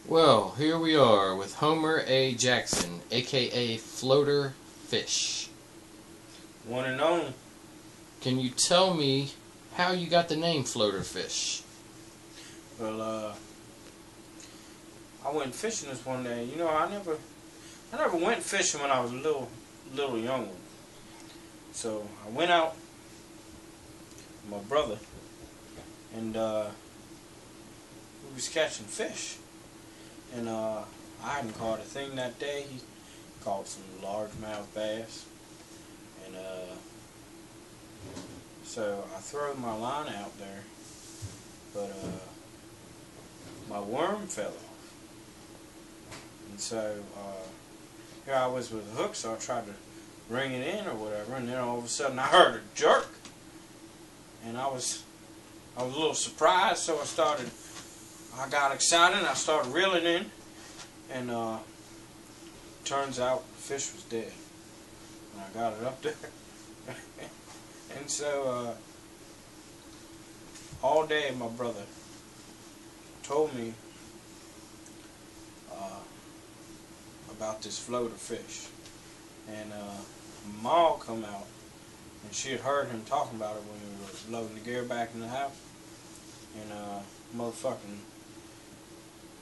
Well, here we are with Homer A. Jackson, aka Floater Fish. One and only. Can you tell me how you got the name Floater Fish? Well, I went fishing this one day. You know, I never went fishing when I was a little young one. So I went out with my brother, and we was catching fish. And I hadn't caught a thing that day. He caught some largemouth bass, and so I threw my line out there, but my worm fell off. And so here I was with a hook, so I tried to bring it in or whatever, and then all of a sudden I heard a jerk, and I was a little surprised, so I got excited and I started reeling in, and turns out the fish was dead, and I got it up there. And so all day my brother told me about this floater fish, and Ma come out, and she had heard him talking about it when we were loading the gear back in the house, and motherfucking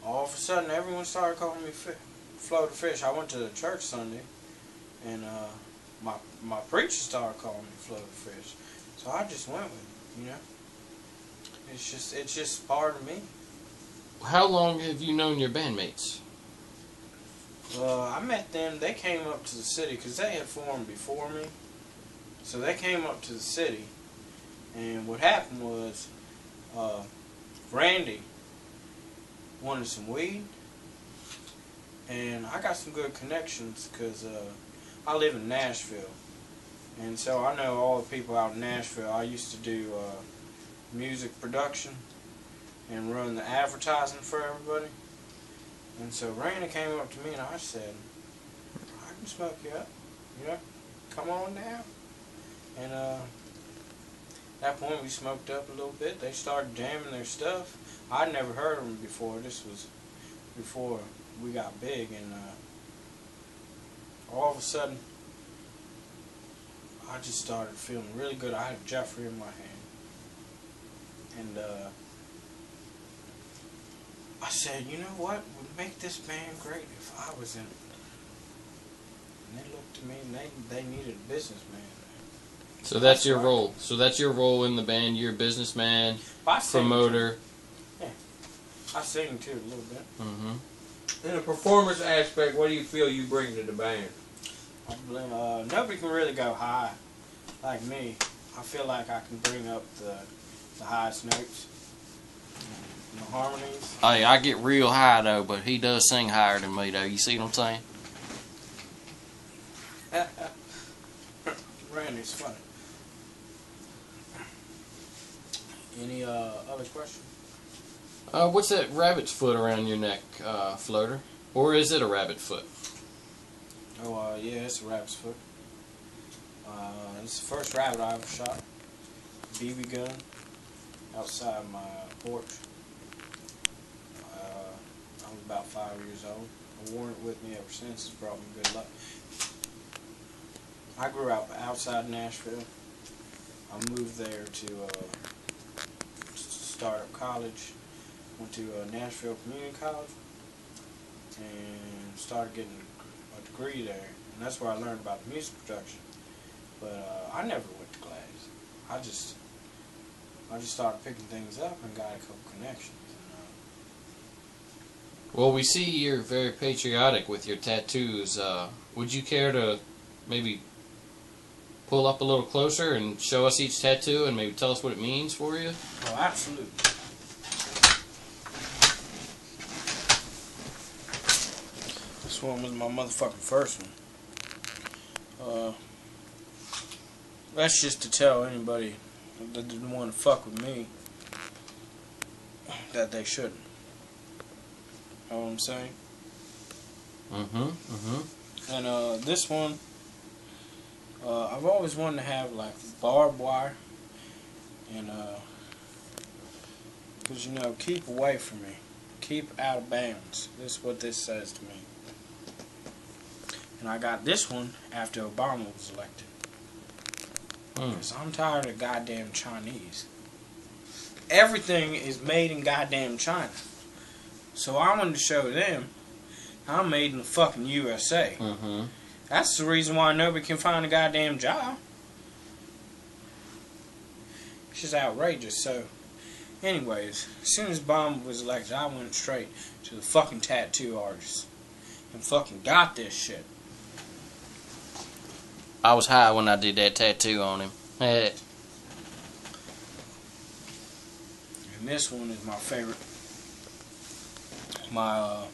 all of a sudden everyone started calling me floater fish. I went to the church Sunday, and my preacher started calling me floater fish, so I just went with it. You know, it's just part of me. How long have you known your bandmates? I met them. They came up to the city because they had formed before me. So they came up to the city, and what happened was Randy wanted some weed, and I got some good connections because I live in Nashville, and so I know all the people out in Nashville. I used to do music production and run the advertising for everybody. And so Randy came up to me and I said, I can smoke you up, you know, come on down. And at that point we smoked up a little bit. They started jamming their stuff. I'd never heard of them before. This was before we got big, and all of a sudden I just started feeling really good. I had Jeffrey in my hand, and I said, you know what would make this band great if I was in it? And they looked at me and they needed a businessman. So that's your role. So that's your role in the band. You're a businessman, promoter. Yeah, I sing too a little bit. Mm-hmm. In the performance aspect, what do you feel you bring to the band? Nobody can really go high like me. I feel like I can bring up the highest notes. The harmonies. Hey, I get real high though, but he does sing higher than me though. You see what I'm saying? Randy's funny. Any other questions? What's that rabbit's foot around your neck, Floater? Or is it a rabbit foot? Oh, yeah, it's a rabbit's foot. It's the first rabbit I ever shot. BB gun outside my porch. I was about 5 years old. I've worn it with me ever since. It's brought me good luck. I grew up outside Nashville. I moved there to start up college. Went to Nashville Community College and started getting a degree there. And that's where I learned about music production. But I never went to class. I just started picking things up and got a couple connections. Well, we see you're very patriotic with your tattoos. Would you care to maybe pull up a little closer and show us each tattoo and maybe tell us what it means for you? Oh, absolutely. This one was my motherfucking first one. That's just to tell anybody that didn't want to fuck with me that they shouldn't. Know what I'm saying? And this one, I've always wanted to have like barbed wire, and because, you know, keep away from me. keep out of bounds. This is what this says to me. And I got this one after Obama was elected. Because I'm tired of goddamn Chinese. Everything is made in goddamn China. So I wanted to show them I'm made in the fucking USA. That's the reason why nobody can find a goddamn job. It's just outrageous. So, anyways, as soon as Obama was elected, I went straight to the fucking tattoo artist and fucking got this shit. I was high when I did that tattoo on him. And this one is my favorite. My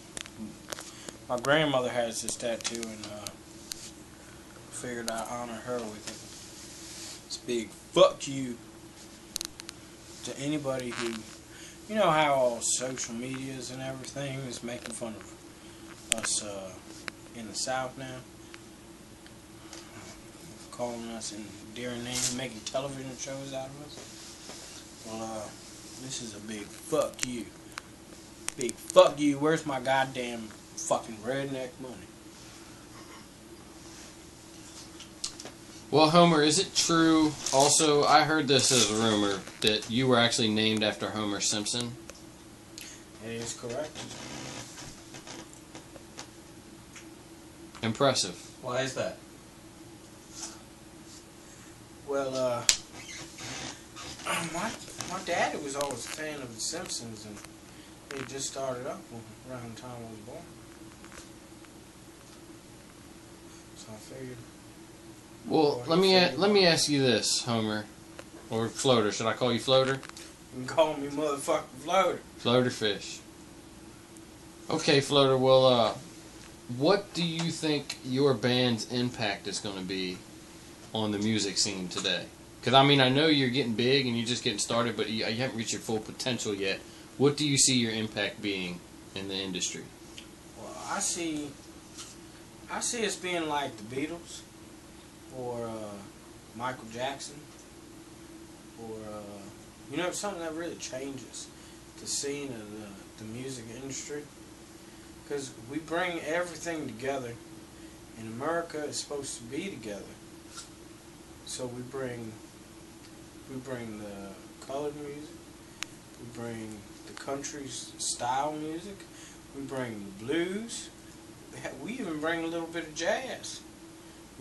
grandmother has this tattoo, and figured I'd honor her with it. It's big fuck you to anybody who, you know how all social medias and everything is making fun of us in the South now, calling us endearing names, making television shows out of us. Well, this is a big fuck you. Big fuck you. Where's my goddamn fucking redneck money? Well, Homer, is it true? Also, I heard this as a rumor that you were actually named after Homer Simpson. It is correct. Impressive. Why is that? Well, my daddy was always a fan of The Simpsons, and it just started up around the time I was born. So I figured. Well, let me ask you this, Homer, or Floater. Should I call you Floater? You can call me motherfucking Floater. Floater Fish. Okay, Floater. Well, what do you think your band's impact is going to be on the music scene today? Because I mean, I know you're getting big and you're just getting started, but you haven't reached your full potential yet. What do you see your impact being in the industry? Well, I see us being like the Beatles, or Michael Jackson, or you know, something that really changes the scene of the music industry. Because we bring everything together, and America is supposed to be together. So we bring the colored music, we bring the country style music, we bring the blues, we even bring a little bit of jazz,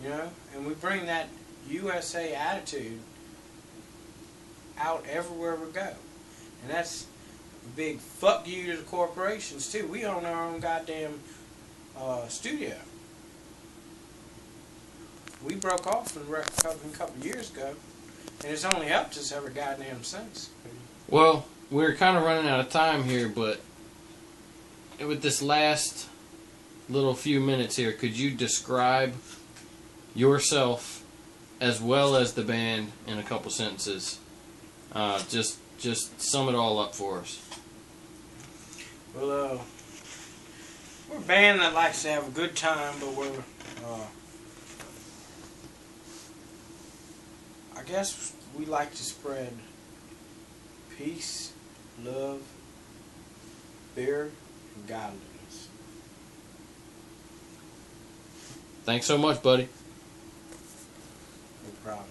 you know, and we bring that USA attitude out everywhere we go. And that's a big fuck you to the corporations too. We own our own goddamn studio. We broke off a couple of years ago, and it's only helped us every goddamn since. Well, we're kind of running out of time here, but with this last little few minutes here, could you describe yourself as well as the band in a couple sentences? Just sum it all up for us. Well, we're a band that likes to have a good time, but we're I guess we like to spread peace, love, beer, and godliness. Thanks so much, buddy. No problem.